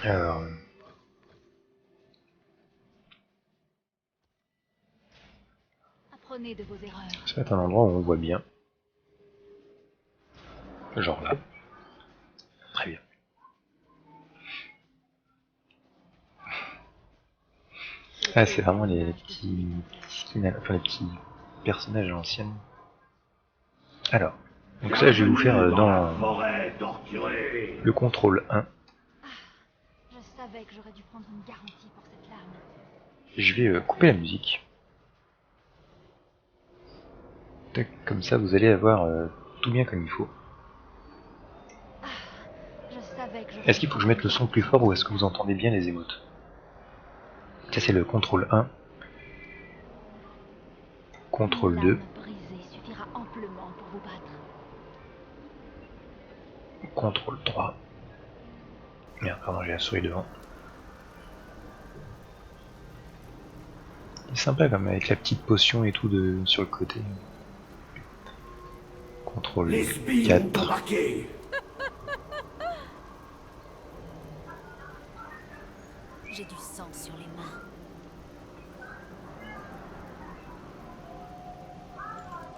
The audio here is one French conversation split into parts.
Alors, Apprenez de vos erreurs. ça va être un endroit où on voit bien. Genre là. Très bien. Ah, c'est vraiment les petits skins, enfin les petits personnages à l'ancienne. Alors, donc ça je vais vous faire dans le contrôle 1. Je savais que j'aurais dû prendre une garantie pour cette lame. Je vais couper la musique. Tac, comme ça vous allez avoir tout bien comme il faut. Je savais que j'aurais Est-ce qu'il faut que je mette le son plus fort ou est-ce que vous entendez bien les émotes? Ça c'est le contrôle 1. Contrôle 2. Une lame brisée suffira amplement pour vous battre. Contrôle 3. Merde, pardon, j'ai la souris devant. C'est sympa comme avec la petite potion et tout sur le côté. Contrôle 4. J'ai du sang sur les mains.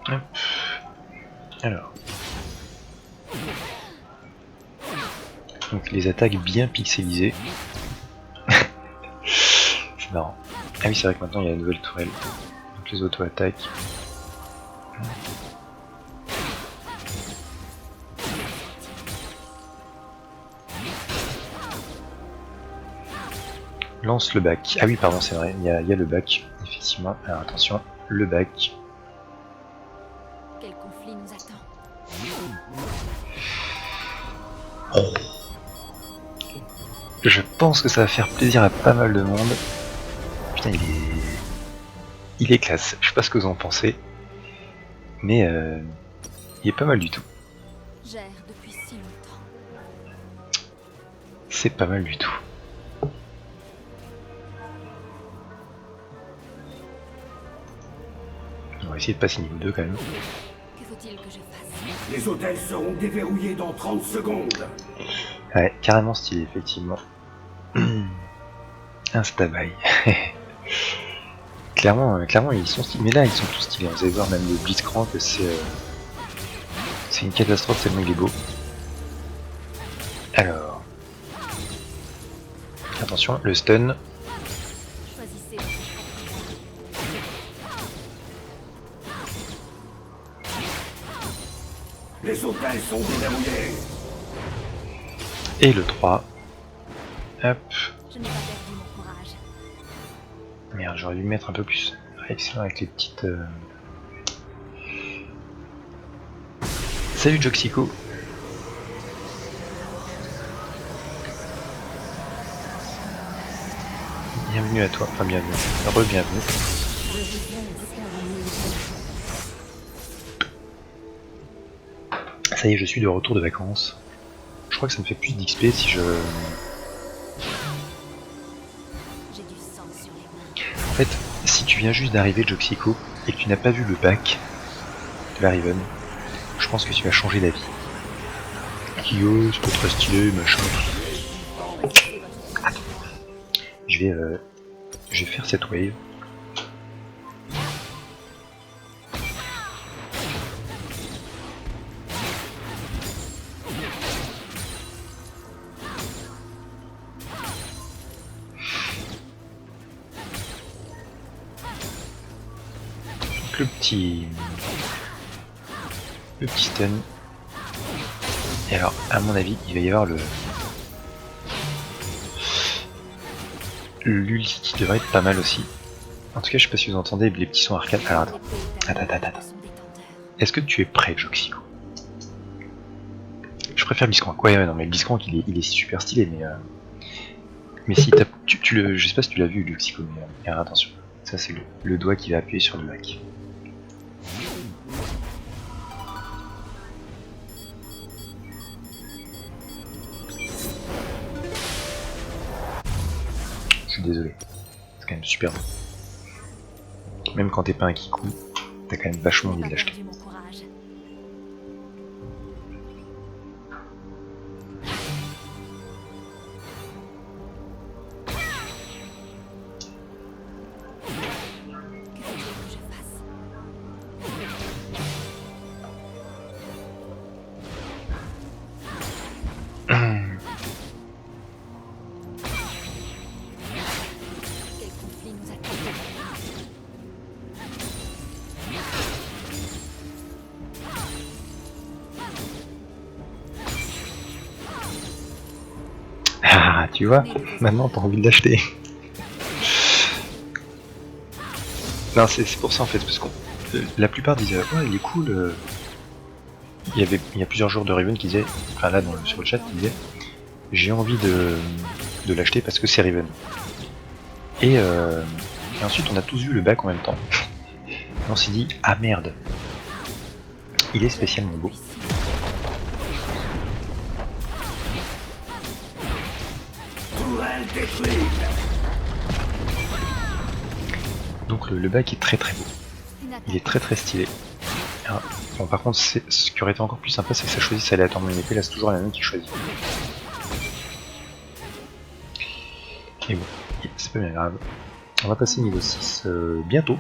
Hop. Alors. Donc les attaques bien pixelisées. C'est marrant. Ah oui, c'est vrai que maintenant il y a une nouvelle tourelle. Donc les auto-attaques. Lance le bac. Ah oui, pardon, c'est vrai, il y a le bac, effectivement. Alors attention, le bac. Quel conflit nous attend? Je pense que ça va faire plaisir à pas mal de monde. Putain, il est classe. Je sais pas ce que vous en pensez. Mais il est pas mal du tout. J'erre depuis si longtemps. C'est pas mal du tout. On va essayer de passer niveau 2 quand même. Que faut-il que je fasse? Les hôtels seront déverrouillés dans 30 secondes. Ouais, carrément stylé, effectivement. Un stabaille. clairement, ils sont stylés. Mais là, ils sont tous stylés. Vous allez voir, même le Blitzcrank, c'est une catastrophe tellement il est beau. Alors. Attention, le stun. Choisissez. Les hôtels sont déverrouillés. Et le 3. Hop. Je n'ai pas perdu mon courage. Merde, j'aurais dû le mettre un peu plus réaction avec les petites... Salut Joxico. Bienvenue à toi, enfin bienvenue, re-bienvenue. Ça y est, je suis de retour de vacances. Je crois que ça me fait plus d'XP si je... J'ai du sang sur les mains. En fait, si tu viens juste d'arriver Joxico et que tu n'as pas vu le bac de la Riven, je pense que tu vas changer d'avis. Kyo, c'est pas très stylé, machin. Je vais faire cette wave. Donc le petit stun. Et alors, à mon avis, il va y avoir l'ulti qui devrait être pas mal aussi. En tout cas, je sais pas si vous entendez les petits sons arcade. Alors attends. Est-ce que tu es prêt, Joxico? Je préfère Blitzcrank. Ouais, non, mais Blitzcrank il est super stylé, mais si t'as, je sais pas si tu l'as vu, Joxico, mais alors, attention. Ça, c'est le doigt qui va appuyer sur le bac. Je suis désolé. C'est quand même super beau. Même quand t'es pas un kikou, t'as quand même vachement envie de l'acheter. Perdu mon courage. Ah, tu vois, maintenant t'as envie de l'acheter. Non, c'est pour ça en fait, parce que la plupart disaient ouais, il est cool. Il y a plusieurs joueurs de Riven qui disaient, enfin là sur le chat, qui disaient j'ai envie de l'acheter parce que c'est Riven. Et ensuite on a tous vu le bac en même temps. Et on s'est dit ah merde, il est spécialement beau. Tourelle détruite. Donc le bac est très très beau. Il est très très stylé. Ah, bon, par contre, ce qui aurait été encore plus sympa, c'est que ça choisisse aléatoirement une épée. Là, c'est toujours la même qui choisit. Et bon, c'est pas bien grave. On va passer niveau 6 bientôt.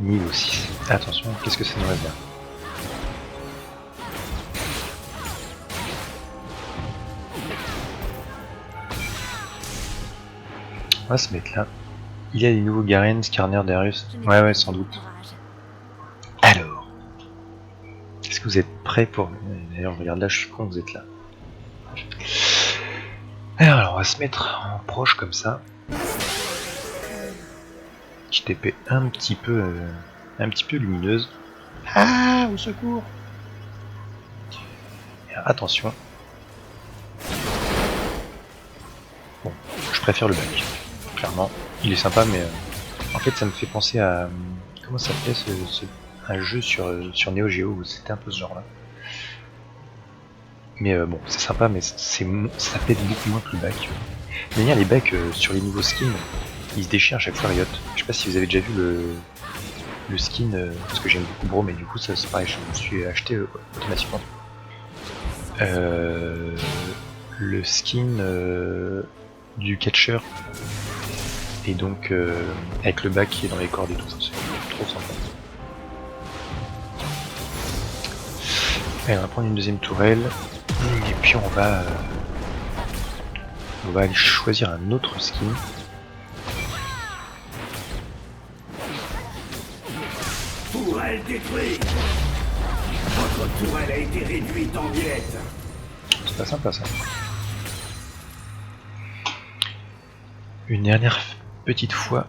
Niveau 6. Attention, qu'est-ce que ça nous réserve? On va se mettre là. Il y a des nouveaux Garen, Skarner, Darius. Ouais, sans doute. Alors, est-ce que vous êtes prêts pour... D'ailleurs, je regarde là, je suis con, vous êtes là. Alors, on va se mettre en proche comme ça. Petite épée un petit peu lumineuse. Ah, au secours! Et attention. Bon, je préfère le bac. Clairement, il est sympa, mais en fait, ça me fait penser à comment ça s'appelait un jeu sur Neo Geo où c'était un peu ce genre-là. Mais bon, c'est sympa, mais ça pète beaucoup moins que le bac. D'ailleurs, les bacs sur les nouveaux skins, ils se déchirent à chaque fois Riot. Je sais pas si vous avez déjà vu le skin, parce que j'aime beaucoup Bro, mais du coup, ça c'est pareil, je me suis acheté automatiquement. Le skin du catcher, et donc avec le bac qui est dans les cordes et tout ça, c'est trop sympa. Allez, on va prendre une deuxième tourelle, et puis on va aller choisir un autre skin. Tourelle détruite. Votre tourelle a été réduite en miettes. C'est pas sympa ça. Une dernière petite fois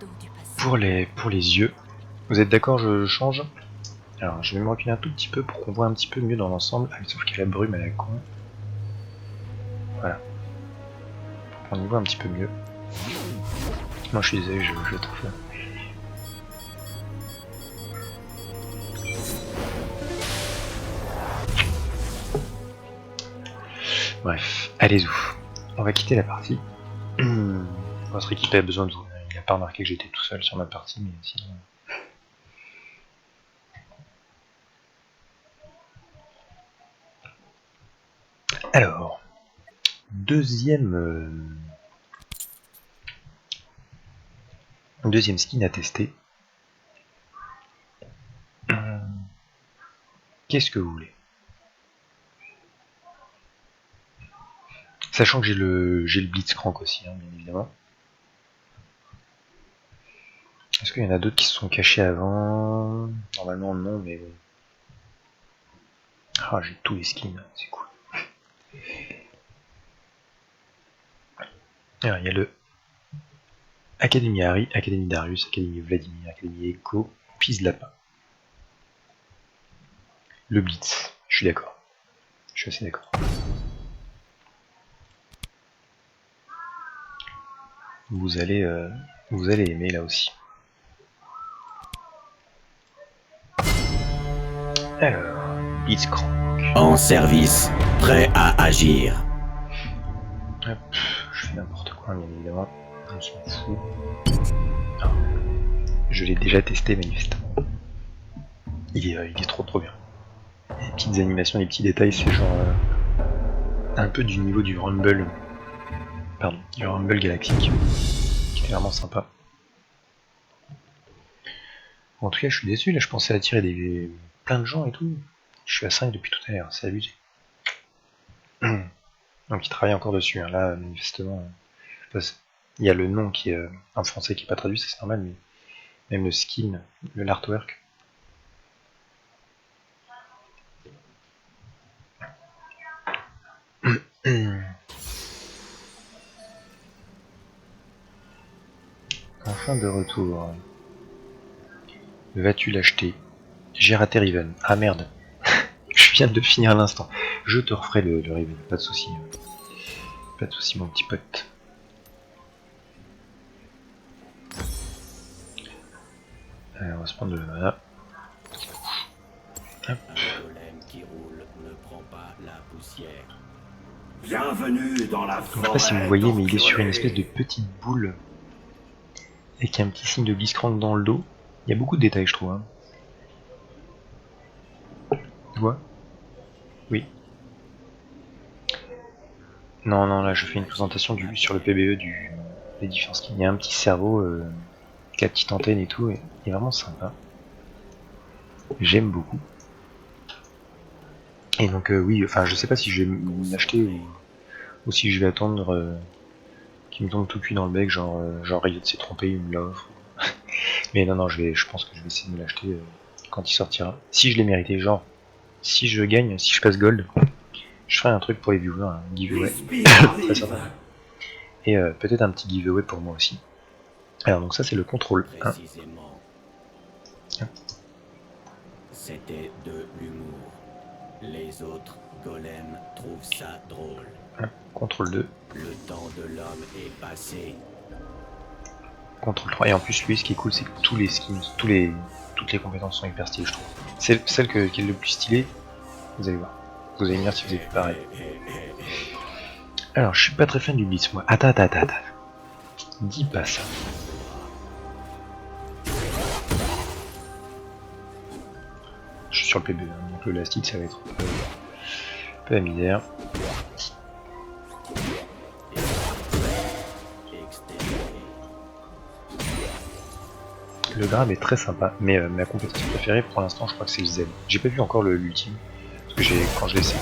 pour les yeux. Vous êtes d'accord, je change? Alors je vais me reculer un tout petit peu pour qu'on voit un petit peu mieux dans l'ensemble. Ah, sauf qu'il y a la brume à la con. Voilà. Pour qu'on y voit un petit peu mieux. Non, je suis désolé, je trouve là. Bref, allez-y. On va quitter la partie. Votre équipe a besoin de vous. Il n'a pas remarqué que j'étais tout seul sur ma partie, mais sinon... Alors, deuxième skin à tester. Qu'est-ce que vous voulez? Sachant que j'ai le Blitzcrank aussi, hein, bien évidemment. Est-ce qu'il y en a d'autres qui se sont cachés avant? Normalement non, mais bon. Ah, j'ai tous les skins, c'est cool. Alors, il y a le Académie Harry, Académie Darius, Académie Vladimir, Académie Echo, Fils de Lapin. Le Blitz, je suis d'accord. Je suis assez d'accord. Vous allez aimer là aussi. Alors, Blitzcrank. En service, prêt à agir. Hop, je fais n'importe quoi, bien évidemment. On s'en fout. Ah, je l'ai déjà testé manifestement. Il est trop bien. Les petites animations, les petits détails, c'est genre un peu du niveau du Rumble. Pardon, du Rumble Galactique. Qui est vraiment sympa. Bon, en tout cas, je suis déçu, là je pensais attirer plein de gens et tout. Je suis à 5 depuis tout à l'heure, c'est abusé. Donc il travaille encore dessus, hein. Là manifestement. Il y a le nom qui est en français qui est pas traduit, ça c'est normal, mais Même le skin, l'artwork. Enfin de retour. Vas-tu l'acheter? J'ai raté Riven. Ah merde. Je viens de finir à l'instant. Je te referai le Riven, pas de soucis. Pas de soucis mon petit pote. Alors, on va se prendre de la mana. Hop. Bienvenue dans la forêt. Je sais pas si vous voyez, mais il est sur une espèce de petite boule avec un petit signe de Blitzcrank dans le dos. Il y a beaucoup de détails, je trouve. Hein. Tu vois? Oui. Non, non, là je fais une présentation sur le PBE des différents skins. Il y a un petit cerveau, avec la petite antenne et tout, et il est vraiment sympa. J'aime beaucoup. Et donc oui, enfin je sais pas si je vais l'acheter ou si je vais attendre qu'il me tombe tout cuit dans le bec, genre Riot s'est trompé, il me l'offre. Mais non, non, je pense que je vais essayer de me l'acheter quand il sortira. Si je l'ai mérité, genre, si je gagne, si je passe gold, je ferai un truc pour les viewers, un giveaway. Très sympa. Et peut-être un petit giveaway pour moi aussi. Alors donc ça c'est le contrôle 1. C'était de l'humour. Les autres golems trouvent ça drôle. Contrôle 2. Le temps de l'homme est passé. Contrôle 3. Et en plus lui ce qui est cool c'est que tous les skins, toutes les compétences sont hyper stylées je trouve. C'est celle qui est le plus stylée, vous allez voir. Vous allez me dire si vous avez fait pareil. Alors je suis pas très fan du blitz moi. Attends. Dis pas ça. Je suis sur le PB, hein, donc le last hit ça va être un peu la misère. Le grab est très sympa, mais ma compétence préférée pour l'instant je crois que c'est le Z. J'ai pas vu encore l'ultime, parce que quand je l'ai essayé...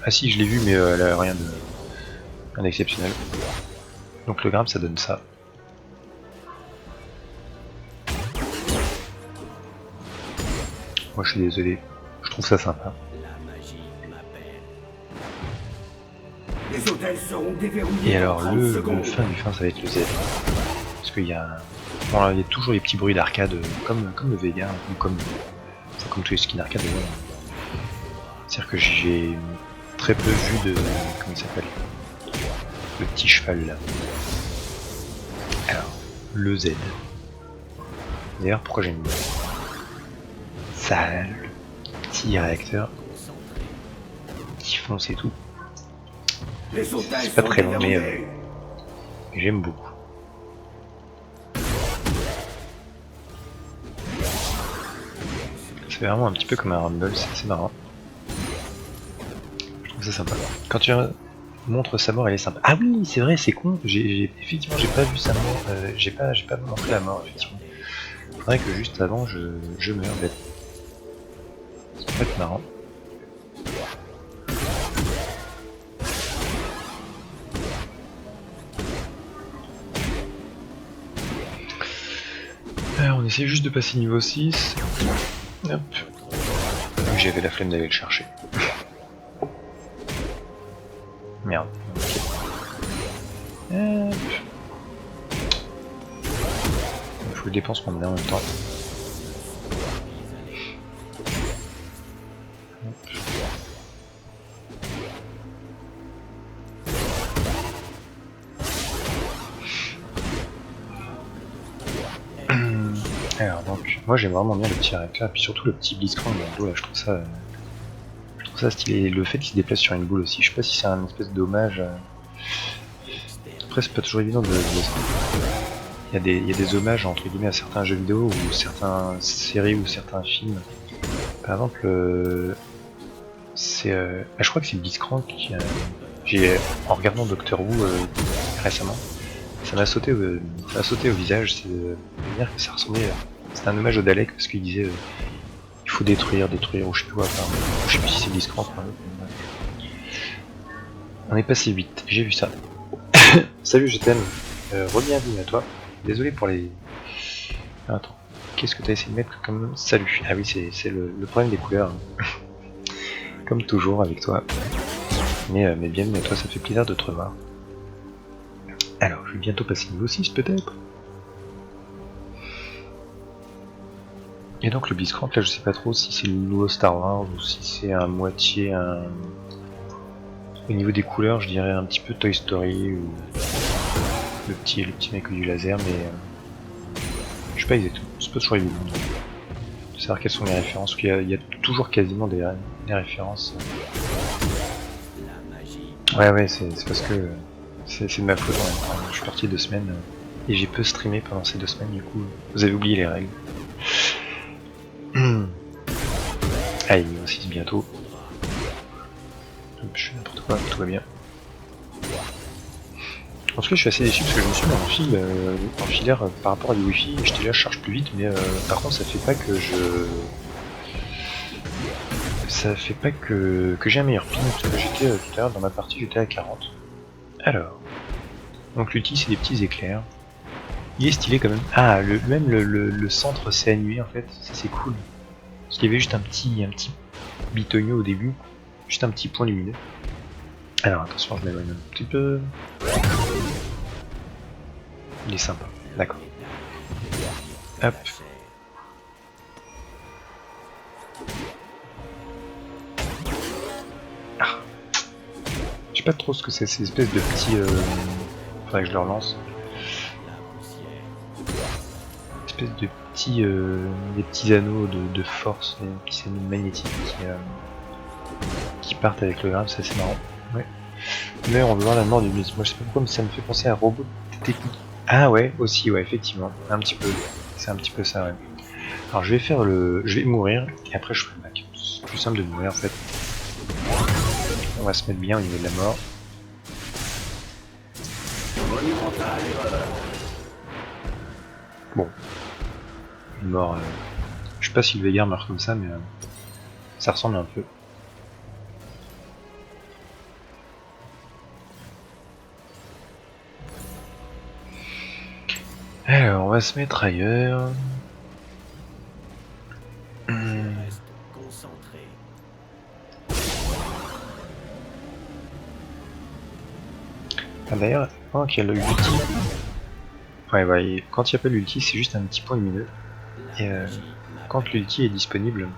ah si je l'ai vu mais elle a rien d'exceptionnel. Donc le grab ça donne ça. Moi je suis désolé, je trouve ça sympa. Les hôtels seront déverrouillés. Et alors le fin du fin ça va être le Z. Parce qu'il y a... Bon, il y a toujours les petits bruits d'arcade comme le Vega, ou comme tous les skins arcade d'ailleurs. C'est-à-dire que j'ai très peu vu de... comment il s'appelle? Le petit cheval là. Alors, le Z. D'ailleurs pourquoi j'ai mis ça, le petit réacteur qui fonce et tout. C'est pas très long mais j'aime beaucoup. C'est vraiment un petit peu comme un Rumble, c'est assez marrant. Je trouve ça sympa. Quand tu montres sa mort, elle est sympa. Ah oui, c'est vrai, c'est con. Effectivement, j'ai pas vu sa mort. J'ai pas montré la mort, effectivement. Faudrait que juste avant, je meure bête. Ça peut être marrant. Alors, on essaie juste de passer niveau 6. Hop. J'avais la flemme d'aller le chercher. Merde. Hop. Il faut que je dépense mon en même temps. Alors donc, moi j'aime vraiment bien le petit réacteur, et puis surtout le petit Blitzcrank dans le dos là, je trouve ça stylé. Et le fait qu'il se déplace sur une boule aussi, je sais pas si c'est un espèce d'hommage. Après c'est pas toujours évident de... Il y a des hommages entre guillemets à certains jeux vidéo ou certaines séries ou certains films. Par exemple, je crois que c'est Blitzcrank qui en regardant Doctor Who récemment, ça m'a sauté au visage, c'est de dire que ça ressemblait c'était un hommage au Dalek parce qu'il disait il faut détruire ou je sais plus quoi, enfin, je sais plus si c'est Blitzcrank. On est passé vite, j'ai vu ça. Salut, je t'aime, re-bienvenue à toi. Désolé pour les... Attends, qu'est-ce que tu as essayé de mettre comme salut? Ah oui, c'est le problème des couleurs. Comme toujours avec toi. Mais bienvenue à toi, ça fait plaisir de te revoir. Alors, je vais bientôt passer niveau 6 peut-être. Et donc le Blitzcrank, là je sais pas trop si c'est le nouveau Star Wars ou si c'est à moitié un... Au niveau des couleurs, je dirais un petit peu Toy Story ou le petit mec du laser, mais je sais pas exactement. C'est pas toujours évident de savoir quelles sont les références, parce qu'il y a toujours quasiment des références. Ouais, c'est parce que c'est de ma faute. Ouais. Je suis parti 2 semaines et j'ai peu streamé pendant ces 2 semaines, du coup vous avez oublié les règles. Allez, niveau 6 bientôt. Je fais n'importe quoi, tout va bien. En tout cas, je suis assez déçu parce que je me suis mis en filaire par rapport à du wifi. J'étais là, je charge plus vite, mais par contre, ça fait pas que j'ai un meilleur ping. Parce que j'étais tout à l'heure dans ma partie, j'étais à 40. Alors, donc l'outil, c'est des petits éclairs. Il est stylé quand même. Ah, même le centre s'est annulé en fait, ça c'est cool. Parce qu'il y avait juste un petit bitonio au début, juste un petit point lumineux. Alors attention, je m'éloigne un petit peu. Il est sympa, d'accord. Hop. Ah. Je sais pas trop ce que c'est, ces espèces de petits... Faudrait que je le relance. Espèce de petits... des petits anneaux de force, des petits anneaux magnétiques qui partent avec le gramme, c'est assez marrant. Ouais. Mais on veut voir la mort du Blitz. Moi je sais pas pourquoi, mais ça me fait penser à Robot Technique. Ah ouais, aussi, ouais, effectivement. Un petit peu. C'est un petit peu ça, ouais. Alors je vais faire je vais mourir, et après je ferai le bac. C'est plus simple de mourir en fait. On va se mettre bien au niveau de la mort. Bon. Une mort... Je sais pas si le Veigar meurt comme ça, mais ça ressemble un peu. Alors, on va se mettre ailleurs. Ah, d'ailleurs, quand il y a l'ulti... Ouais, quand il n'y a pas l'ulti, c'est juste un petit point lumineux. Et quand l'ulti est disponible,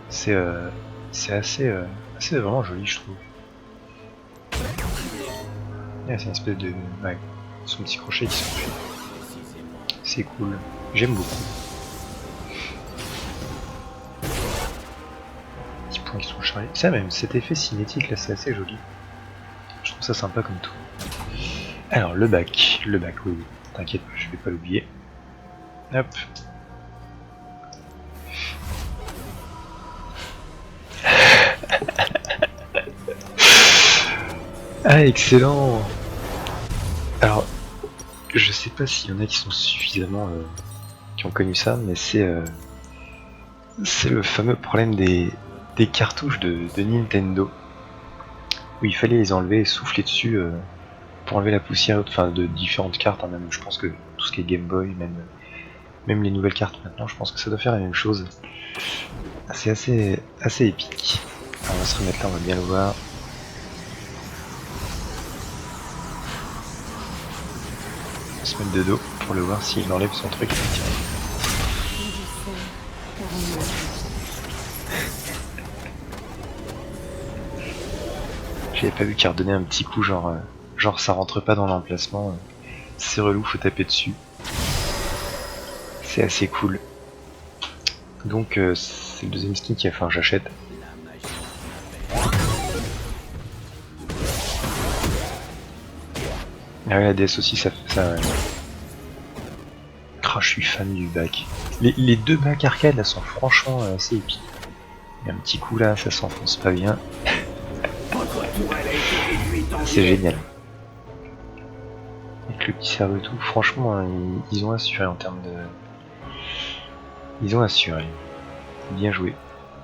c'est assez vraiment joli, je trouve. C'est une espèce de... Ouais, son petit crochet qui s'enfuit. C'est cool, j'aime beaucoup. Petits points qui sont chargés. Ça même, cet effet cinétique là, c'est assez joli. Je trouve ça sympa comme tout. Alors le bac, oui, t'inquiète, je vais pas l'oublier. Hop. Ah, excellent. Alors, je sais pas s'il y en a qui sont suffisamment qui ont connu ça, mais c'est le fameux problème des cartouches de Nintendo, où il fallait les enlever et souffler dessus pour enlever la poussière, enfin de différentes cartes, hein, même je pense que tout ce qui est Game Boy, même les nouvelles cartes maintenant, je pense que ça doit faire la même chose. C'est assez épique. Alors, on va se remettre là, on va bien le voir. On va se mettre de dos pour le voir s'il enlève son truc. J'avais pas vu qu'il redonnait un petit coup, genre ça rentre pas dans l'emplacement. C'est relou, faut taper dessus. C'est assez cool. Donc c'est le deuxième skin qui a fait un j'achète. Ah ouais, la DS aussi ça fait ça. Ouais. Oh, je suis fan du bac. Les deux bacs arcade là sont franchement assez épiques. Il y a un petit coup là, ça s'enfonce pas bien. C'est génial. Avec le petit cerveau et tout, franchement, ils ont assuré en termes de... Ils ont assuré. Bien joué.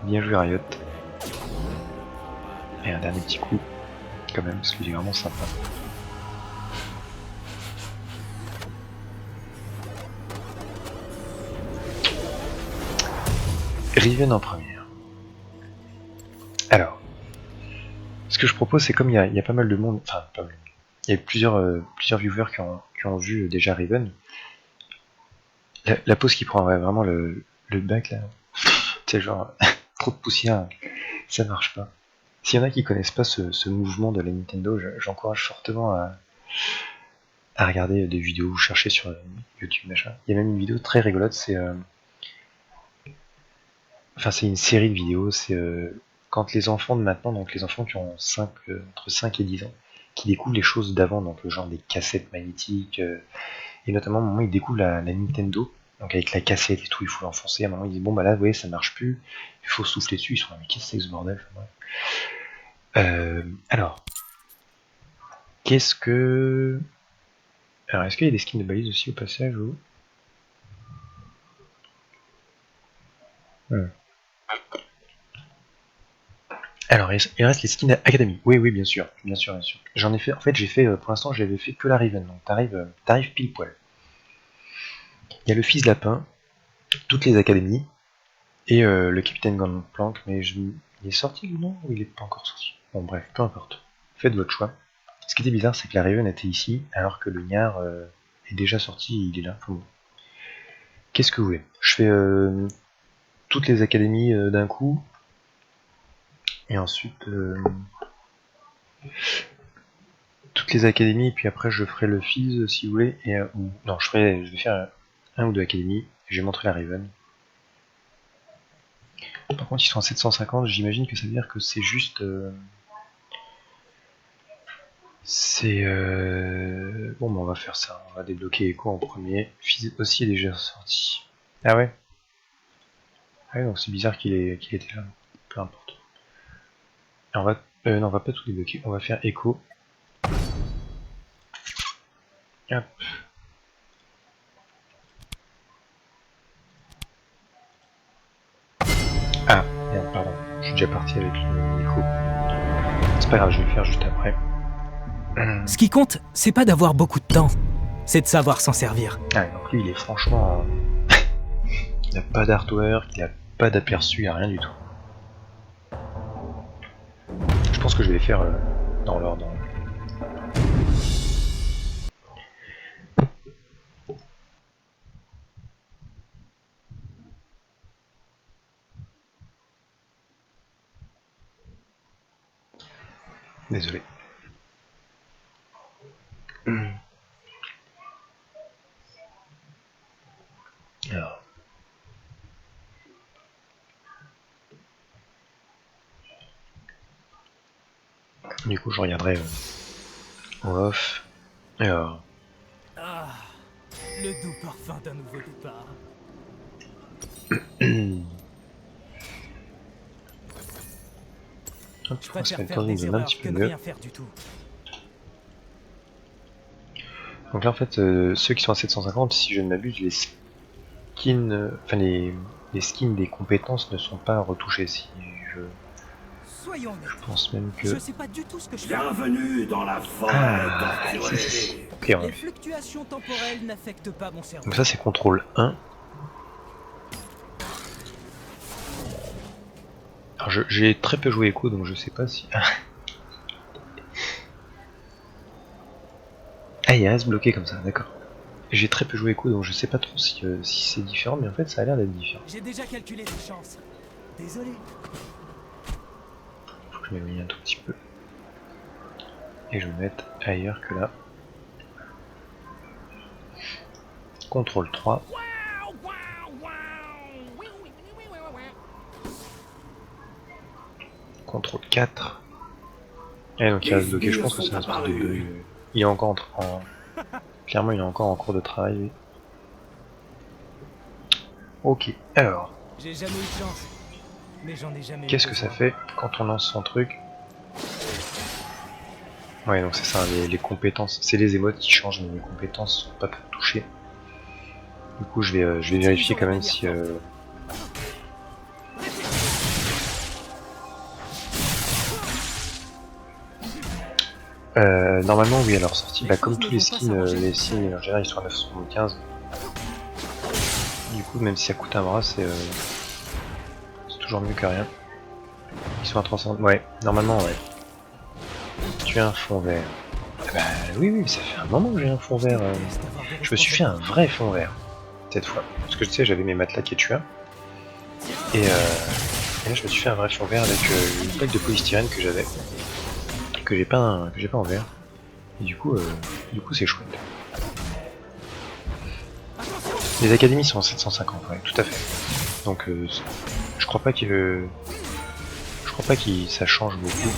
Bien joué Riot. Et un dernier petit coup, quand même, parce qu'il est vraiment sympa. Riven en première. Alors, ce que je propose, c'est comme il y a pas mal de monde, enfin pas mal, il y a plusieurs viewers qui ont vu déjà Riven. La pause qui prend vraiment le bac là, c'est genre trop de poussière, ça marche pas. S'il y en a qui connaissent pas ce mouvement de la Nintendo, j'encourage fortement à regarder des vidéos ou chercher sur YouTube machin. Il y a même une vidéo très rigolote, c'est une série de vidéos, c'est quand les enfants de maintenant, donc les enfants qui ont entre 5 et 10 ans, qui découvrent les choses d'avant, donc le genre des cassettes magnétiques, et notamment à un moment ils découvrent la Nintendo, donc avec la cassette et tout, il faut l'enfoncer, à un moment ils disent bon bah là vous voyez ça marche plus, il faut souffler dessus, ils sont là mais qu'est-ce que c'est que ce bordel, alors, qu'est-ce que... Alors est-ce qu'il y a des skins de balise aussi au passage ou... Alors, il reste les skins Academy. Oui, bien sûr, bien sûr. J'en ai fait, en fait, pour l'instant, j'avais fait que la Riven, donc t'arrives pile poil. Il y a le fils lapin, toutes les académies, et le capitaine Gangplank, mais il est sorti lui non ou il est pas encore sorti? Bon bref, peu importe. Faites votre choix. Ce qui était bizarre, c'est que la Riven était ici, alors que le Niar est déjà sorti, il est là. Enfin, bon. Qu'est-ce que vous voulez? Je fais toutes les académies d'un coup, et ensuite toutes les académies, et puis après je ferai le Fizz si vous voulez, et non, je vais faire un ou deux académies, et je vais montrer la Riven. Par contre ils sont à 750, j'imagine que ça veut dire que c'est juste... Bon bah on va faire ça, on va débloquer Echo en premier. Fizz aussi est déjà sorti. Ah ouais? Ah ouais, donc c'est bizarre qu'il était là, peu importe. Et non, on va pas tout débloquer, on va faire Echo. Hop. Ah, merde, pardon, je suis déjà parti avec le micro. C'est pas grave, je vais le faire juste après. Ce qui compte, c'est pas d'avoir beaucoup de temps, c'est de savoir s'en servir. Ah, donc lui, il est franchement... il n'a pas d'artwork, il n'a pas d'aperçu, il n'a rien du tout. Je pense que je vais les faire dans l'ordre. Désolé. Alors. Du coup, je regarderai en off. Alors. Ah, le doux parfum d'un nouveau départ. Hop, Je on va se préfère mettre faire dans une des zone un erreurs petit que peu ne mieux. rien faire du tout. Donc là, en fait, ceux qui sont à 750, si je ne m'abuse, les skins, les skins des compétences ne sont pas retouchés. Si Soyons honnêtes. je pense même que... Je sais pas du tout ce que je fais. Bienvenue dans la forêt torturée. Ok, Les fluctuations temporelles n'affectent pas mon cerveau. donc ça c'est contrôle 1. Alors j'ai très peu joué Echo, donc je sais pas si... Ah, il reste bloqué comme ça, d'accord. J'ai très peu joué Echo, donc je sais pas trop si c'est différent, mais en fait ça a l'air d'être différent. J'ai déjà calculé les chances. Désolé. Faut que je m'éloigne un tout petit peu. Et je vais me mettre ailleurs que là. Contrôle 3. Contrôle 4. Et donc il reste bloqué, je pense que c'est un espèce de bug. Il est encore clairement il est encore en cours de travail. Lui. Ok, alors. J'ai jamais eu de chance. Mais j'en ai jamais eu Qu'est-ce que ça besoin. fait quand on lance son truc? Ouais, donc c'est ça, les compétences, c'est les émotes qui changent, mais les compétences sont pas touchées. Du coup, je vais vérifier quand même si... normalement, oui, alors sorti, bah, comme tous les skins en général, ils sont à 975. Du coup, même si ça coûte un bras, toujours mieux que rien. Ils sont à 300. Ouais, normalement, ouais. Tu as un fond vert. Ah bah oui, oui, ça fait un moment que j'ai un fond vert. Je me suis fait un vrai fond vert cette fois. Parce que tu sais, j'avais mes matelas Quechua. Et là, je me suis fait un vrai fond vert avec une plaque de polystyrène que j'avais. Que j'ai pas en vert. Et du coup, c'est chouette. Les académies sont en 750, ouais, tout à fait. Donc, je crois pas que ça change beaucoup.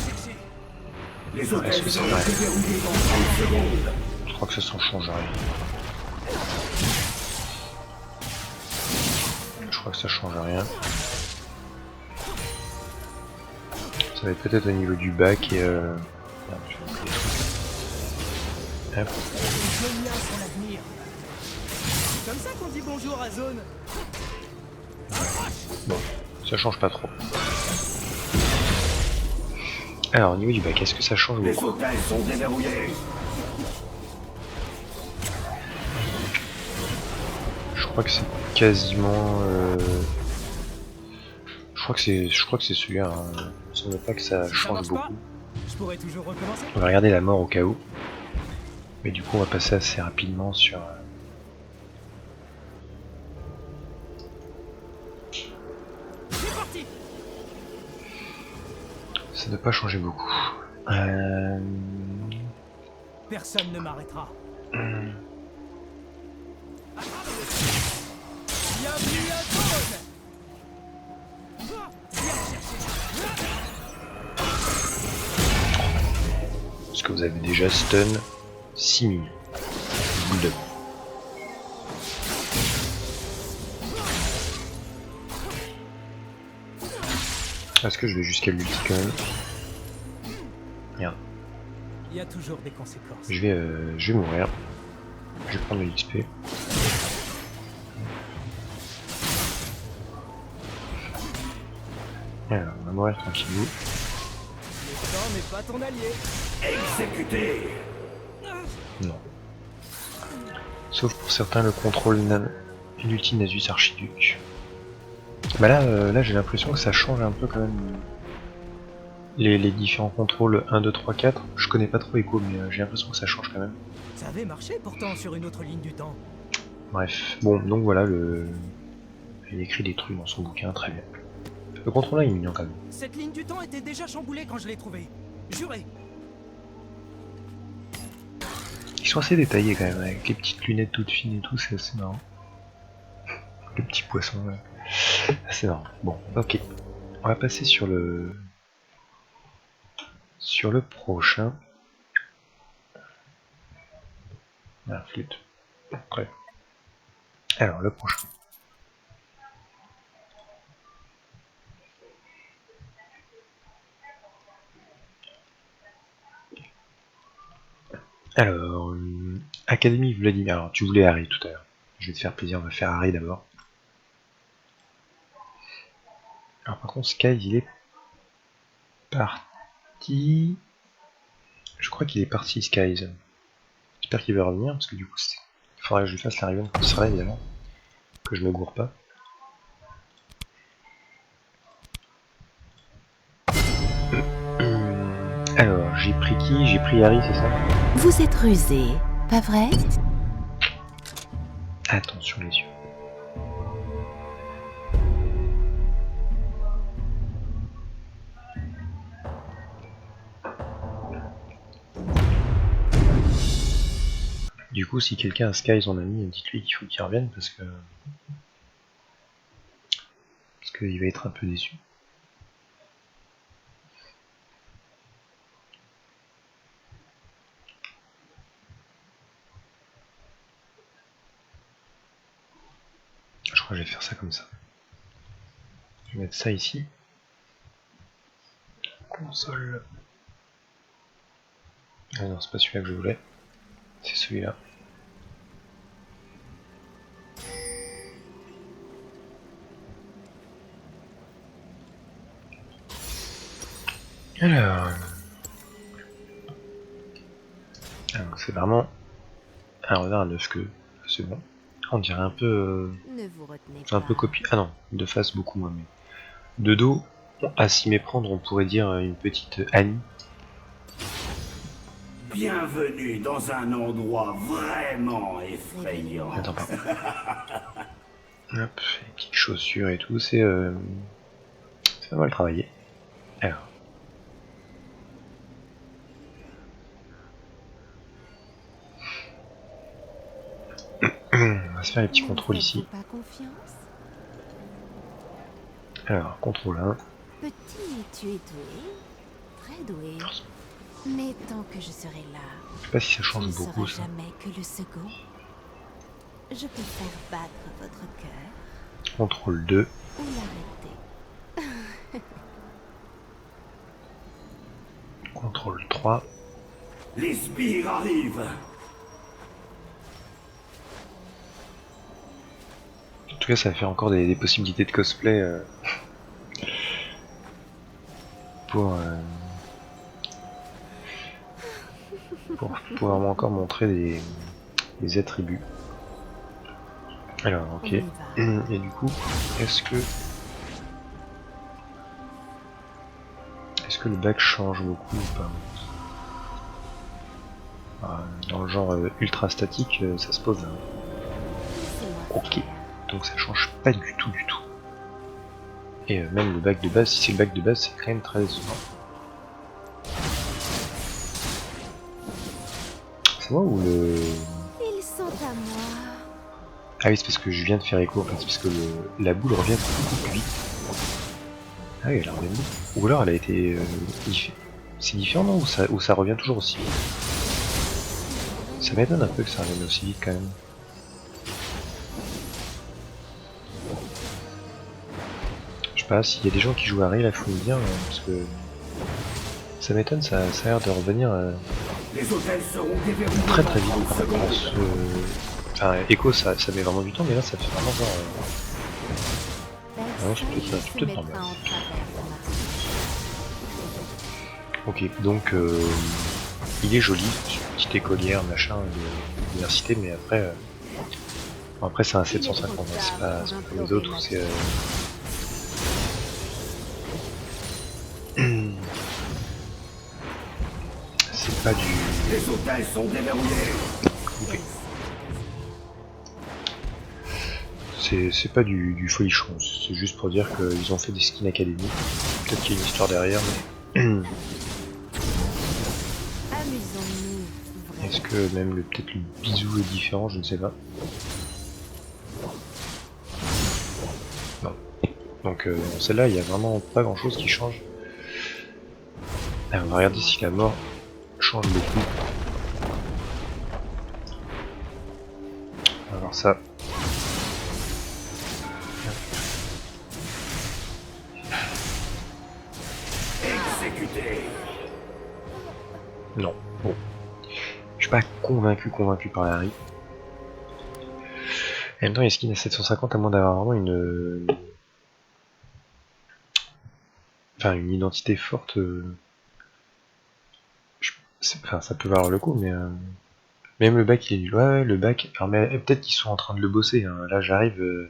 Les hôtels Est-ce que c'est sont vrai? déverrouillés dans 30 secondes. Je crois que ça s'en change rien. Je crois que ça change rien. Ça va être peut-être au niveau du bac et merde, je vais oublier les trucs. Hop. C'est comme ça qu'on dit bonjour à Zone. Bon, ça change pas trop. Alors au niveau du bac, est-ce que ça change Les beaucoup? hôtels sont déverrouillés. Je crois que c'est quasiment. Je crois que c'est celui-là. Hein. Il me semble pas que ça change beaucoup. Je pourrais toujours recommencer. On va regarder la mort au cas où. Mais du coup on va passer assez rapidement sur. C'est parti. Ça ne doit pas changer beaucoup. Personne ne m'arrêtera. Bienvenue à Zone. Parce que vous avez déjà stun 6 minutes. Boule de. Est-ce que je vais jusqu'à l'ulti quand même? Merde. Il y a toujours des conséquences. Je vais mourir. Je vais prendre de l'XP. Alors, on va mourir tranquillou. Le temps n'est pas ton allié. Exécuté. Non. Sauf pour certains, le contrôle inutile Nasus Archiduc. Bah là j'ai l'impression que ça change un peu quand même. Les différents contrôles 1, 2, 3, 4. Je connais pas trop Echo, mais j'ai l'impression que ça change quand même. Ça avait marché pourtant sur une autre ligne du temps. Bref, bon, donc voilà, il écrit des trucs dans son bouquin, très bien. Le contrôle là il est mignon quand même. Cette ligne du temps était déjà chamboulée quand je l'ai trouvée. Juré. Ils sont assez détaillés quand même, avec les petites lunettes toutes fines et tout, c'est assez marrant. Le petit poisson, là. C'est marrant. Bon, ok. On va passer sur le prochain. Ah, flûte. Après. Alors, le prochain. Alors, Académie Vladimir. Alors, tu voulais Harry tout à l'heure. Je vais te faire plaisir, on va faire Harry d'abord. Alors, par contre, Sky, il est parti. Je crois qu'il est parti, Skies. J'espère qu'il va revenir, parce que du coup, il faudrait que je lui fasse la Riven quand il sera là, évidemment. Que je me gourre pas. Alors, j'ai pris qui? J'ai pris Harry, c'est ça? Vous êtes rusé, pas vrai? Attention les yeux. Du coup, si quelqu'un a Sky son ami, dites-lui qu'il faut qu'il revienne parce qu'il va être un peu déçu. Je crois que je vais faire ça comme ça. Je vais mettre ça ici. Console. Ah non, c'est pas celui-là que je voulais. C'est celui-là. Alors c'est vraiment un revers à 9 queues. C'est bon. On dirait un peu... Ne vous retenez c'est un pas. peu copié. Ah non, de face beaucoup moins. Mais De dos, à s'y méprendre, on pourrait dire une petite Annie. Bienvenue dans un endroit vraiment effrayant. Attends, pardon. Hop, les petites chaussures et tout, c'est pas mal travaillé. Alors. On va se faire les petits contrôles ici. Pas confiance? Alors, contrôle 1. Petit, tu es doué. Très doué. Mais tant que je serai là, Je sais pas si ça tu change ne beaucoup seras ça. jamais que le second. Je peux faire battre votre cœur Contrôle 2. ou l'arrêter. Contrôle 3. Les sbires arrivent. En tout cas, ça fait encore des possibilités de cosplay pour vraiment encore montrer des attributs. Alors, ok. On y Et du coup, est-ce que le bac change beaucoup ou pas? Dans le genre ultra statique, ça se pose. Laissez-moi Ok. faire. Donc ça change pas du tout. Et même le bac de base, si c'est le bac de base, c'est quand même très décevant. C'est moi ou le... Ils sont à moi. Ah oui, c'est parce que je viens de faire écho, en fait, c'est parce que la boule revient beaucoup plus vite. Ah oui, elle revient vite. Ou alors elle a été... C'est différent, non, ou ça revient toujours aussi vite? Ça m'étonne un peu que ça revienne aussi vite quand même. Je sais pas, s'il y a des gens qui jouent à Ray, là, faut me dire, parce que... Ça m'étonne, ça a l'air de revenir Les hôtels seront déverrouillés très dans très vite 30 par rapport à secondes. ce... Enfin, Echo, ça met vraiment du temps, mais là, ça fait vraiment genre... non, c'est peut-être ça, c'est peut-être normal. mettra en travers de ma Ok, donc il est joli, petite écolière, machin, de l'université, mais après, bon, après c'est un 750, hein, c'est pas comme les autres où c'est... c'est pas du... Les hôtels sont déverrouillés. Ok. C'est pas du folichon, c'est juste pour dire qu'ils ont fait des skins académiques. Peut-être qu'il y a une histoire derrière, mais... Amusons-nous. Est-ce que même peut-être le bisou est différent, je ne sais pas. Non. Donc celle-là, il n'y a vraiment pas grand-chose qui change. Alors, on va regarder si la mort change beaucoup. On va voir ça. Exécutés. Non. Bon. Je suis pas convaincu par la RI. En même temps, les skins à 750 à moins d'avoir vraiment une identité forte. Enfin, ça peut valoir le coup, mais même le bac il est nul. Ouais, le bac. Alors, mais peut-être qu'ils sont en train de le bosser. Hein. Là, j'arrive.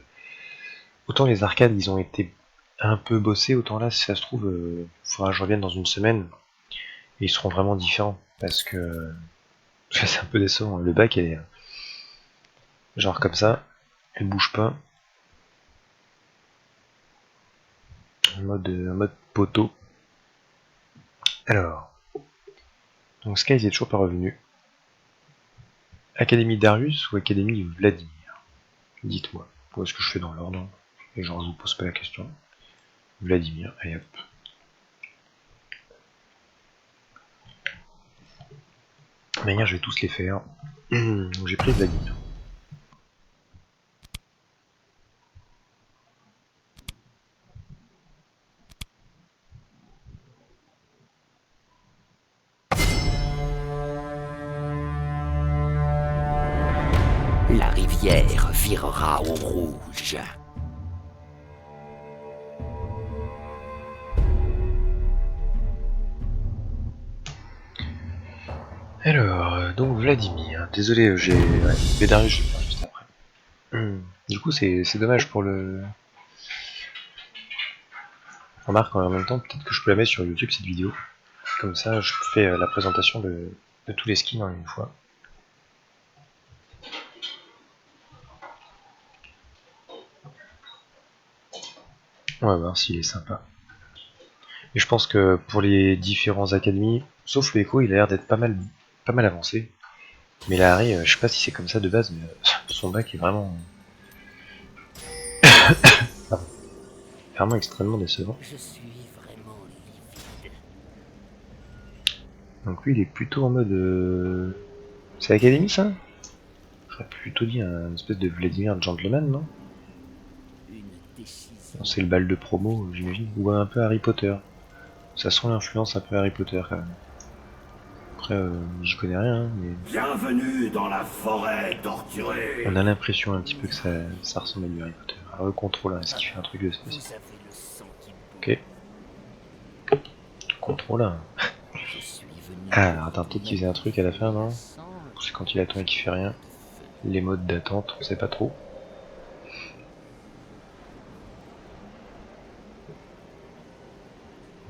Autant les arcades, ils ont été un peu bossés, autant là, si ça se trouve, faudra que je revienne dans une semaine et ils seront vraiment différents parce que c'est un peu décevant. Le bac, elle est genre comme ça, elle bouge pas. En mode poteau. Alors, donc Sky est toujours pas revenu. Académie Darius ou Académie Vladimir? Dites-moi. Où est-ce que je fais dans l'ordre? Et genre, je vous pose pas la question. Vladimir, allez hop. De toute manière, je vais tous les faire. Donc j'ai pris Vladimir. La rivière virera au rouge. Alors, donc Vladimir. Désolé, j'ai... Ouais, Bédarius, je vais le faire juste après. Du coup, c'est dommage pour le Remarque en même temps, peut-être que je peux la mettre sur YouTube cette vidéo. Comme ça, je fais la présentation de tous les skins en une fois. On va voir s'il est sympa. Et je pense que pour les différents académies, sauf le Echo, il a l'air d'être pas mal avancé. Mais la Harry, je sais pas si c'est comme ça de base, mais son bac est vraiment... vraiment extrêmement décevant. Je suis vraiment livide. Donc lui, il est plutôt en mode... C'est l'académie, ça? J'aurais plutôt dit un espèce de Vladimir Gentleman, non? Une décision. C'est le bal de promo, j'imagine. Ou un peu Harry Potter. Ça sent l'influence un peu Harry Potter, quand même. Après, j'y connais rien, hein, mais... Bienvenue dans la forêt torturée. On a l'impression un petit peu que ça ressemble à du Harry Potter. Alors le contrôle, hein, est-ce qu'il fait un truc de spécial? Vous avez le sang qui bout. Ok. Contrôle, hein. Je suis venu. Ah, attends, peut-être qu'il faisait un truc à la fin, non? Sang. C'est quand il attend et qu'il fait rien. Les modes d'attente, on sait pas trop.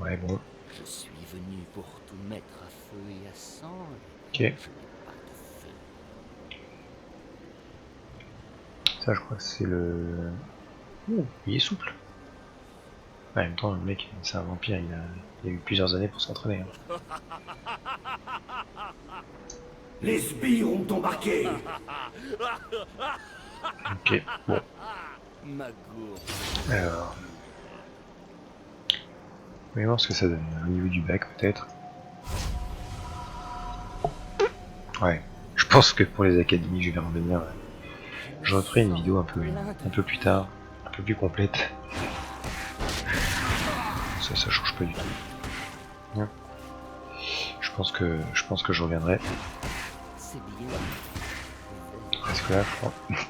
Ouais, bon. Je suis venu pour tout mettre à feu et à sang. Ok. Je n'ai pas de feu. Ça, je crois que c'est le... Oh, il est souple. En même temps, le mec, c'est un vampire, il a eu plusieurs années pour s'entraîner. Hein. Les sbires ont embarqué. Ok, bon. Ma gourde. Alors... On va voir ce que ça donne. Au niveau du bac, peut-être. Ouais. Je pense que pour les académies, je vais revenir. Je referai une vidéo un peu plus tard, un peu plus complète. Ça change pas du tout. Bien. Je pense que je reviendrai. C'est bien. Parce que là,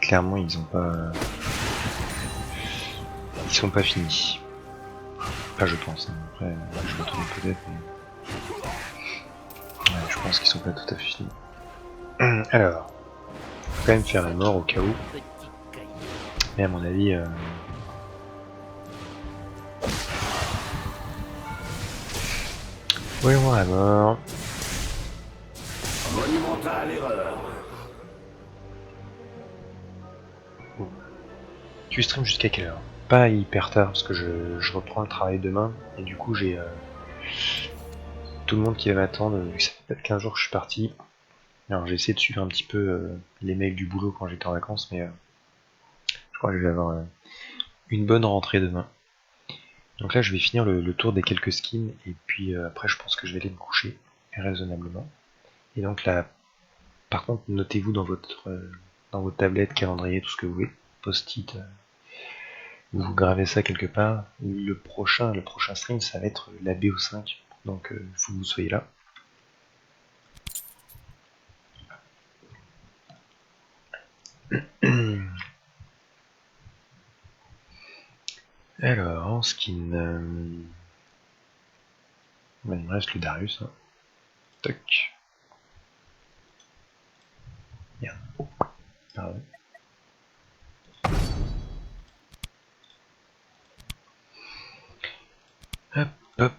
clairement, ils sont pas finis. Enfin, je pense. Hein. Après, je me trompe peut-être. Mais... ouais, je pense qu'ils sont pas tout à fait finis. Alors, faut quand même faire la mort au cas où. Petit caillou. Mais à mon avis, voyons la mort. Monumentale erreur. Tu stream jusqu'à quelle heure? Pas hyper tard parce que je reprends le travail demain et du coup j'ai tout le monde qui va m'attendre vu que ça fait peut-être 15 jours que je suis parti. Alors j'ai essayé de suivre un petit peu les mails du boulot quand j'étais en vacances, mais je crois que je vais avoir une bonne rentrée demain. Donc là je vais finir le tour des quelques skins et puis après je pense que je vais aller me coucher raisonnablement. Et donc là, par contre, notez-vous dans votre tablette, calendrier, tout ce que vous voulez, post-it, vous gravez ça quelque part. Le prochain stream, ça va être la BO5, donc il faut que vous soyez là. Alors, en skin, il me reste le Darius. Hein. Toc. Merde. Pardon. Hop, hop.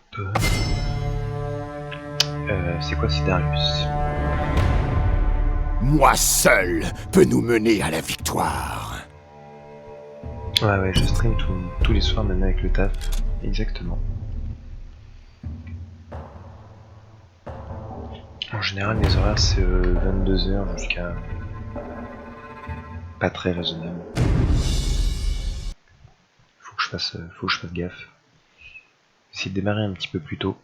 C'est quoi ces Darius? Moi seul peux nous mener à la victoire. Ouais, je stream tous les soirs même avec le taf. Exactement. En général, les horaires c'est 22h jusqu'à... pas très raisonnable. Faut que je fasse gaffe. Essayer de démarrer un petit peu plus tôt.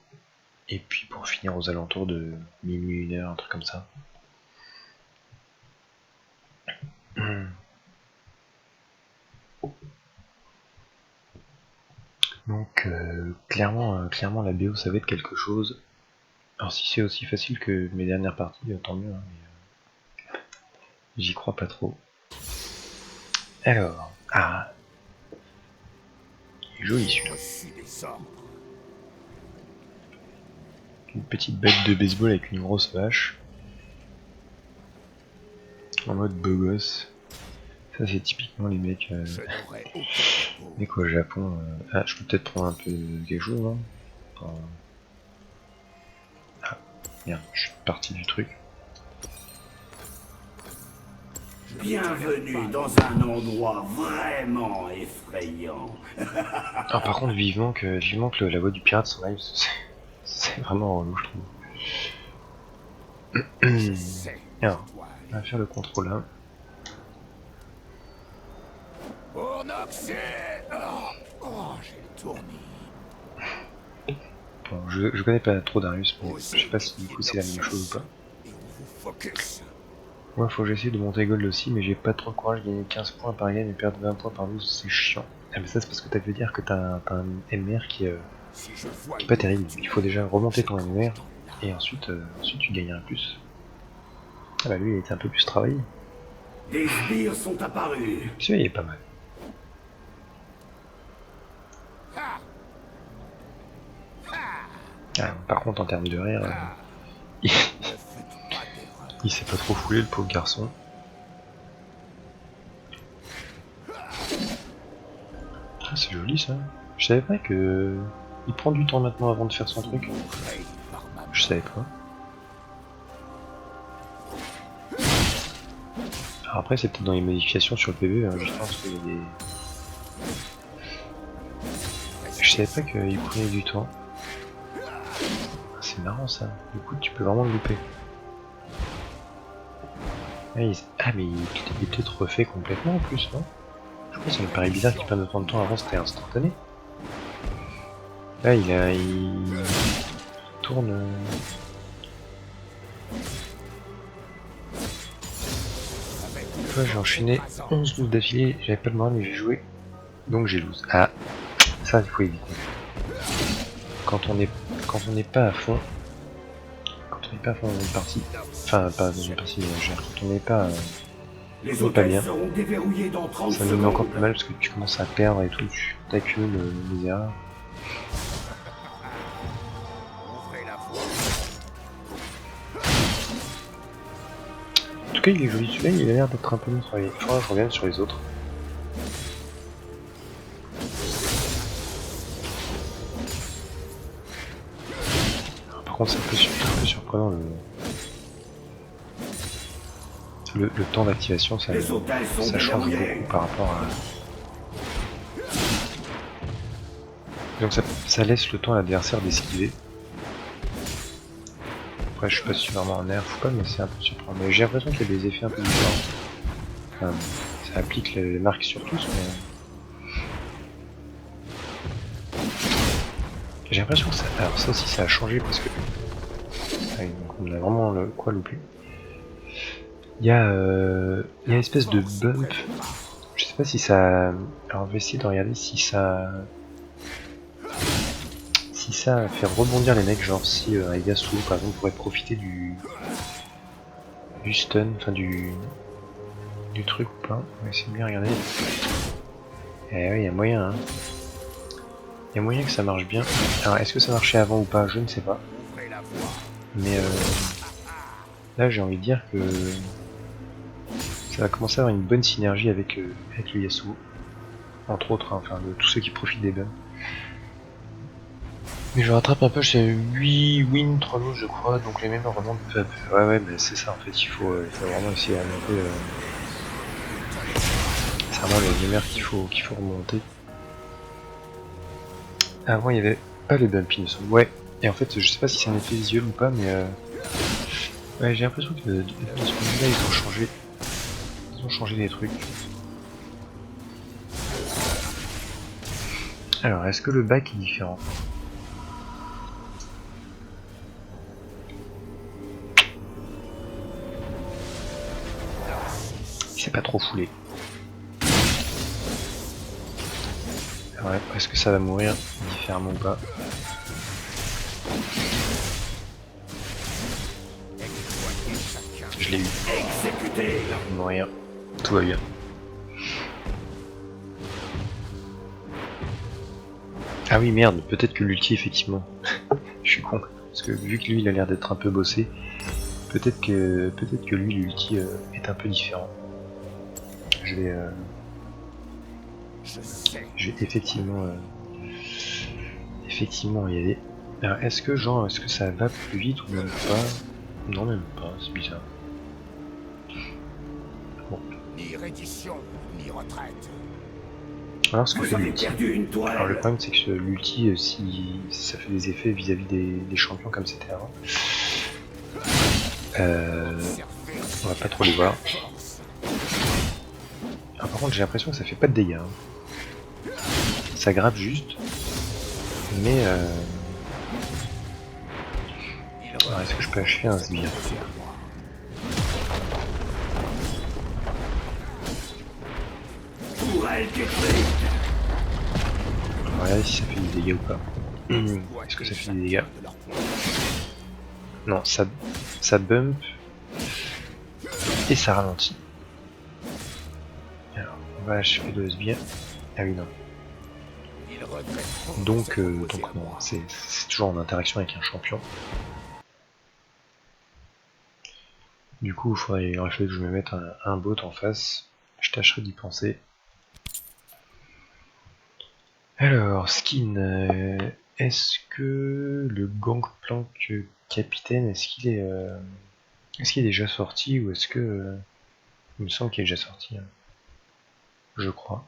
Et puis pour finir aux alentours de minuit, 1h, un truc comme ça. Donc clairement la BO ça va être quelque chose. Alors si c'est aussi facile que mes dernières parties, tant mieux. Hein, mais, j'y crois pas trop. Alors, il est joli celui-là. Une petite bête de baseball avec une grosse vache. En mode beau gosse. Ça c'est typiquement les mecs, mecs au Japon. Ah, je peux peut-être prendre un peu quelque chose, non? Ah, merde, je suis parti du truc. Bienvenue dans un endroit vraiment effrayant. Ah, par contre, vivement que la voix du pirate s'en aille, c'est vraiment relou, je trouve. Alors, on va faire le contrôle là. J'ai le tournis. Bon, je connais pas trop Darius, mais je sais pas si du coup c'est la même chose ou pas. Moi, faut que j'essaie de monter gold aussi, mais j'ai pas trop le courage de gagner 15 points par game et perdre 20 points par 12, c'est chiant. Ah, mais ça, c'est parce que t'as veut dire que t'as un MR qui est pas terrible. Il faut déjà remonter ton MR et ensuite, tu gagneras plus. Ah bah lui, il était un peu plus travaillé. Des sbires sont apparus. Celui-là, il est pas mal. Ah, par contre, en termes de rire, il s'est pas trop foulé, le pauvre garçon. Ah, c'est joli ça. Je savais pas que il prend du temps maintenant avant de faire son truc. Je savais pas. Alors après, c'est peut-être dans les modifications sur le PV, hein, je pense qu'il y a des... Je savais pas qu'il prenait du temps. C'est marrant ça. Du coup, tu peux vraiment le louper. Ah, mais il est peut-être refait complètement en plus, non? Je crois que ça me paraît bizarre qu'il prenne autant de temps. Avant, c'était instantané. Là, il tourne. J'ai enchaîné 11 moves d'affilée, j'avais pas le moral mais j'ai joué, donc j'ai lose. Ah, ça il faut éviter. Quand on n'est pas à fond, dans une partie, enfin pas dans une partie ménagère, quand on n'est pas, bien, ça nous met encore plus mal parce que tu commences à perdre et tout, tu accumules les erreurs. En tout cas, il est joli celui-là, il a l'air d'être un peu mieux travaillé. Il faudra que je revienne sur les autres. Alors, par contre, c'est un peu surprenant le temps d'activation, ça change beaucoup par rapport à... Donc ça laisse le temps à l'adversaire d'esquiver. Après, je suis pas sûr vraiment en nerf ou pas, mais c'est un peu surprenant. Mais j'ai l'impression qu'il y a des effets un peu différents. Enfin, ça applique les marques sur tous, mais... J'ai l'impression que ça... Alors ça aussi, ça a changé parce que... Ah, donc on a vraiment le quoi loupé. Il y a une espèce de bump. Je sais pas si ça... Alors on va essayer de regarder si ça fait rebondir les mecs, genre si Yasuo par exemple pourrait profiter du stun, enfin du truc ou pas. On va essayer de bien regarder. Eh oui, il y a moyen, hein. Il y a moyen que ça marche bien. Alors est-ce que ça marchait avant ou pas, je ne sais pas. Mais là j'ai envie de dire que ça va commencer à avoir une bonne synergie avec le Yasuo. Entre autres, hein, enfin de tous ceux qui profitent des buns. Mais je rattrape un peu, j'ai 8 wins, 3 losses je crois, donc les mêmes remontent peu à peu. Ouais, mais c'est ça en fait, il faut vraiment essayer à remonter. C'est vraiment les mêmes qu'il faut remonter. Avant il n'y avait pas le bump, il me semble. Ouais, et en fait je sais pas si c'est un effet visuel ou pas, mais ouais, j'ai l'impression que de ce point de vue là ils ont changé des trucs. Alors est-ce que le bac est différent? C'est pas trop foulé. Ouais, est-ce que ça va mourir différemment ou pas? Je l'ai eu. Exécuté. Il va mourir. Tout va bien. Ah oui merde, peut-être que l'ulti effectivement. Je suis con. Parce que vu que lui il a l'air d'être un peu bossé, peut-être que lui l'ulti est un peu différent. Je vais effectivement y aller. Alors est-ce que ça va plus vite ou même pas? Non, même pas, c'est bizarre. Bon. Ni reddition, ni retraite. Alors ce que Vous fait avez l'ulti. perdu une tourelle. Alors le problème c'est que l'ulti, si ça fait des effets vis-à-vis des champions comme c'était avant, on va pas trop les voir. Alors, par contre j'ai l'impression que ça fait pas de dégâts. Hein. Ça grappe juste. Mais alors, est-ce que je peux achever un sbire? Tourelle détruite. On va regarder si ça fait des dégâts ou pas. Est-ce que ça fait des dégâts? Non, ça bump et ça ralentit. Alors, on va achever le sbire. Ah oui, non. Donc non, c'est toujours en interaction avec un champion. Du coup, il faudrait que je me mette un bot en face. Je tâcherai d'y penser. Alors, skin. Est-ce que le Gangplank capitaine, est-ce qu'il est déjà sorti ou est-ce que il me semble qu'il est déjà sorti. Hein. Je crois.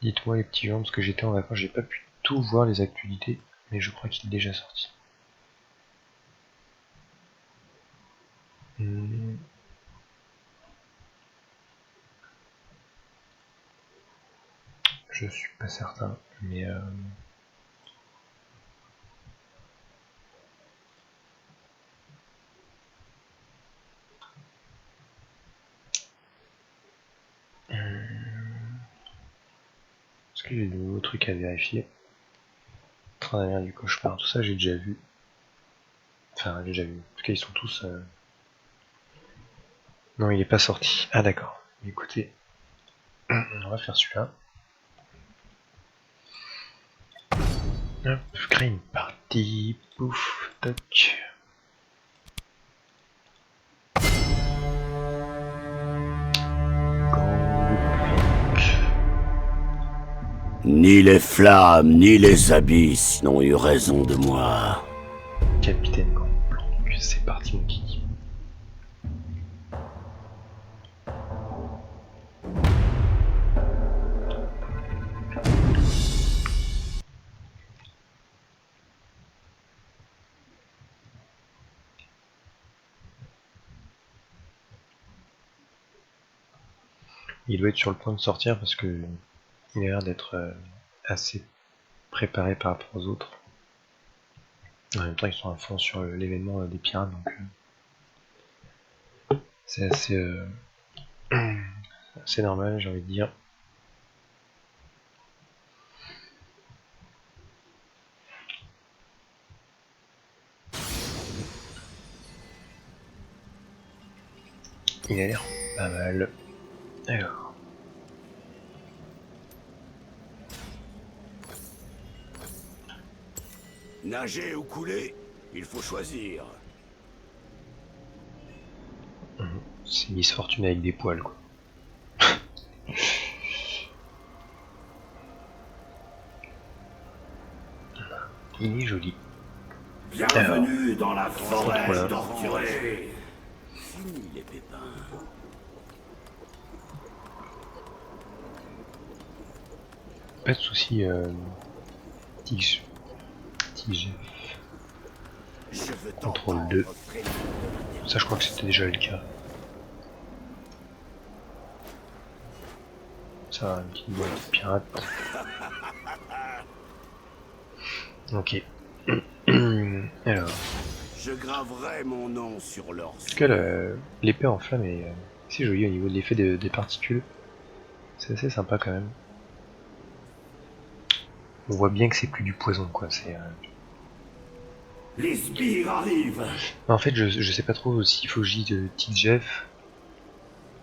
Dites-moi les petits gens, parce que j'étais en vacances, j'ai pas pu tout voir les actualités, mais je crois qu'il est déjà sorti. Je suis pas certain, mais est-ce que j'ai de nouveaux trucs à vérifier? Train du cauchemar, tout ça j'ai déjà vu. Enfin, j'ai déjà vu. En tout cas, ils sont tous. Non, il est pas sorti. Ah, d'accord. Écoutez, on va faire celui-là. Hop, créer une partie. Pouf, toc. Ni les flammes, ni les abysses n'ont eu raison de moi. Capitaine Gangplank, c'est parti mon kiki. Il doit être sur le point de sortir parce que il a l'air d'être assez préparé par rapport aux autres. En même temps, ils sont à fond sur l'événement des pirates, donc c'est assez normal, j'ai envie de dire. Il a l'air pas mal. Alors. Nager ou couler, il faut choisir. C'est Miss Fortune avec des poils, quoi. Il est joli. Bienvenue dans la forêt torturée. Fini les pépins. Pas de soucis, Tige. Contrôle 2. Ça, je crois que c'était déjà le cas. Ça, une petite boîte de pirate. Ok. Alors. Je graverai mon nom sur leur. En tout cas, l'épée en flamme est assez jolie au niveau de l'effet des particules. C'est assez sympa quand même. On voit bien que c'est plus du poison, quoi. C'est. Les sbires arrivent. En fait, je sais pas trop s'il faut que je dise Tigjeff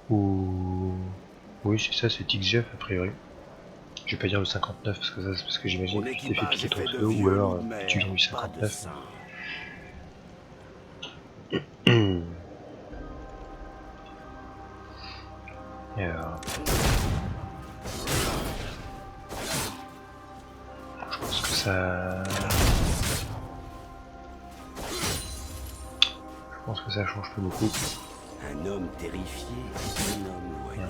ou. Oui, c'est ça, c'est Tigjeff a priori. Je vais pas dire le 59 parce que ça, c'est parce que j'imagine que tu t'es fait piquer ton pseudo ou alors tu viens du 59. Et je pense que ça... Je pense que ça change pas beaucoup. Un homme terrifié, un homme loyal.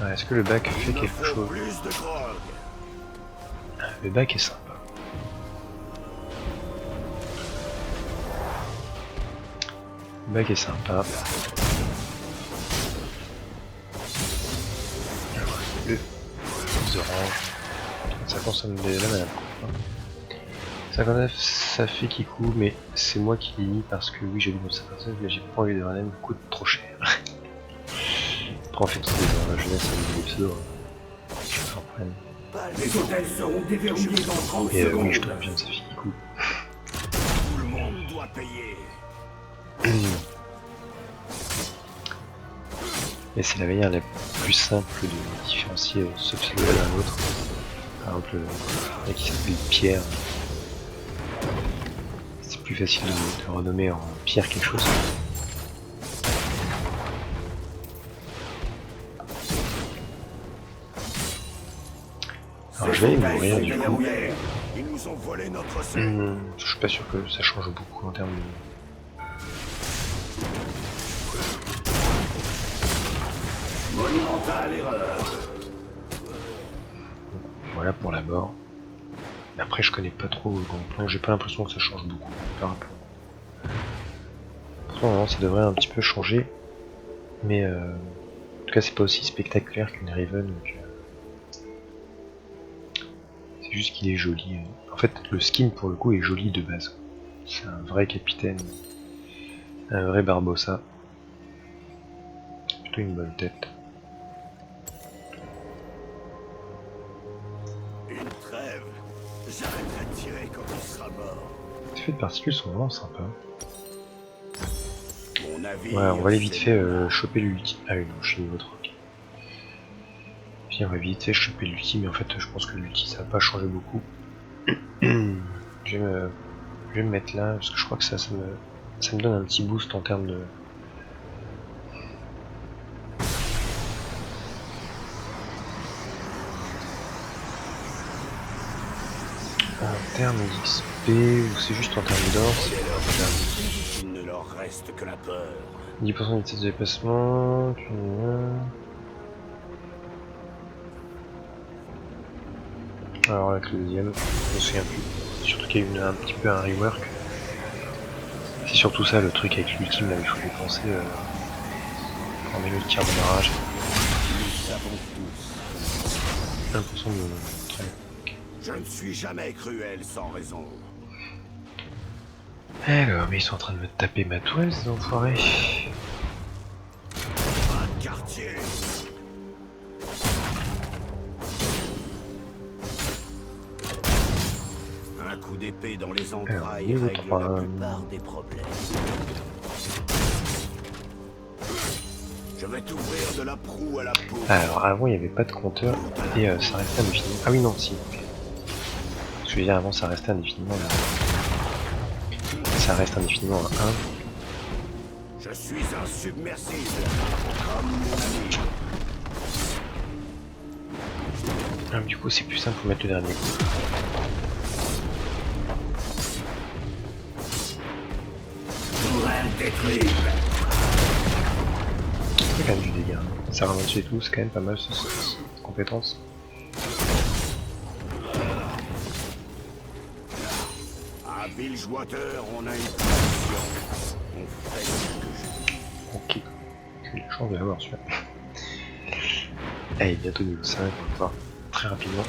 Ouais, est-ce que le bac fait quelque chose? Plus de drogue. Le bac est sympa. Le bac est sympa. Les oranges. Ça consomme de la madame. 59, ça fait Kikou, mais c'est moi qui l'ai mis parce que oui j'ai lu mon 59, mais j'ai pas envie de rien, me coûte trop cher. Après en fait c'est dans la jeunesse avec des pseudos. Je vais en prendre. Les hôtels seront déverrouillés dans 30 Et secondes. oui je dois bien de ça fait Kikou. Tout le monde doit payer. Et c'est la manière la plus simple de différencier ce pseudo d'un autre. Par exemple, le qui s'appelle Pierre. C'est plus facile de renommer en Pierre quelque chose. Alors je vais mourir du coup. Ils nous ont volé notre Je suis pas sûr que ça change beaucoup en termes de... monumentale erreur. Voilà pour la mort. Mais après je connais pas trop le grand plan, j'ai pas l'impression que ça change beaucoup par rapport. Pourtant non, ça devrait un petit peu changer. Mais en tout cas c'est pas aussi spectaculaire qu'une Raven. Donc, c'est juste qu'il est joli. En fait le skin pour le coup est joli de base. C'est un vrai capitaine. Un vrai Barbossa. Plutôt une bonne tête. Une trêve. J'arrêterai de tirer quand il sera mort. Les effets de particules sont vraiment sympas. Mon navire, Ouais, on va aller vite c'est fait choper l'ultime. Ah oui, non, je suis niveau 3. Ok. Puis on va vite fait choper l'ultime, mais en fait, je pense que l'ultime ça va pas changer beaucoup. je vais me mettre là, parce que je crois que ça me donne un petit boost en termes de. En termes d'XP, ou c'est juste en termes d'or, c'est Il ne leur reste que la peur. 10% de vitesse de déplacement. Alors avec le deuxième, je me souviens plus. Surtout qu'il y a eu un petit peu un rework. C'est surtout ça le truc avec l'ultime là, il faut dépenser en milieu de tir de barrage. Nous savons tous. 1% de très. Je ne suis jamais cruel sans raison. Alors, mais ils sont en train de me taper ma toile, ces enfoirés. Un quartier. Un coup d'épée dans les entrailles niveau règle 3, la plupart des problèmes. Je vais t'ouvrir de la proue à la peau. Alors, avant, il n'y avait pas de compteur et ça restait indéfiniment. Ah oui, non, si. Je veux dire, avant, ça restait indéfiniment. Ça reste indéfiniment à 1. Je suis un submersible. Comme mon ami. Ah, du coup, c'est plus simple pour mettre le dernier coup. Tourelle détruite. C'est quand même du dégât. Ça ralentit et tout, c'est quand même pas mal cette compétence. À Bilgewater, on a une tradition. On fait ce que je dis. Ok. J'ai eu la chance de l'avoir celui-là. Allez, bientôt niveau 5, on va voir très rapidement.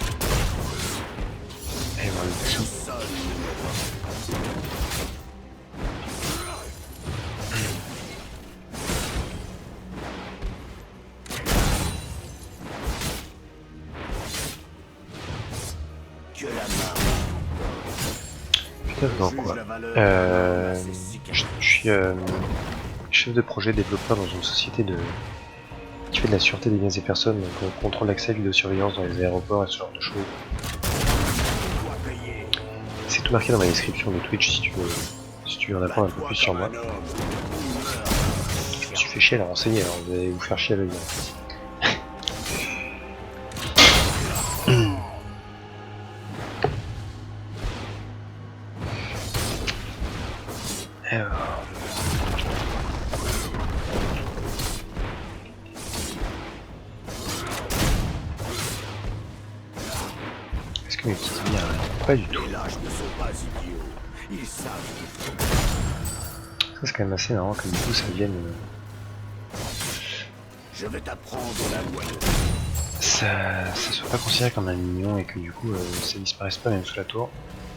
Allez voir le dessous. Personne ne me voit. Que la main. Putain, dans quoi Je suis chef de projet développeur dans une société qui fait de la sûreté des biens et personnes, donc on contrôle l'accès à vidéosurveillance dans les aéroports et ce genre de choses. C'est tout marqué dans ma description de Twitch si tu Si tu veux en apprendre un peu plus sur moi. Je me suis fait chier à la renseigner, alors vous allez vous faire chier à le dire. Alors... Est-ce que mes petits amis arrivent? Pas du tout. Les lâches ne sont pas idiots. Ils savent qu'il faut. Ça c'est quand même assez marrant que du coup ça vienne... Je vais t'apprendre la loi de... ça soit pas considéré comme un mignon et que du coup ça disparaisse pas même sous la tour.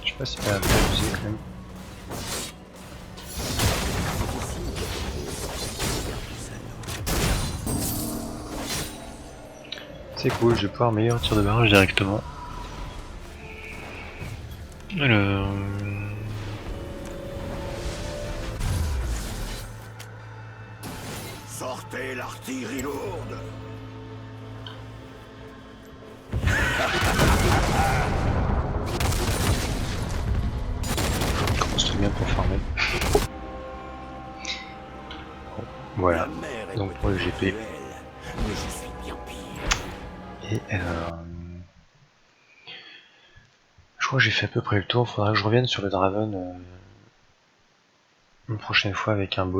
Je sais pas si c'est pas un peu abusé quand même. C'est cool, je vais pouvoir meilleur tir de barrage directement. Alors... Sortez l'artillerie lourde. Construis bien pour farmer. Bon, voilà. La mer est Donc pour le GP. cruelle, mais je suis bien pire. Et je crois que j'ai fait à peu près le tour. Faudra que je revienne sur le Draven une prochaine fois avec un beau.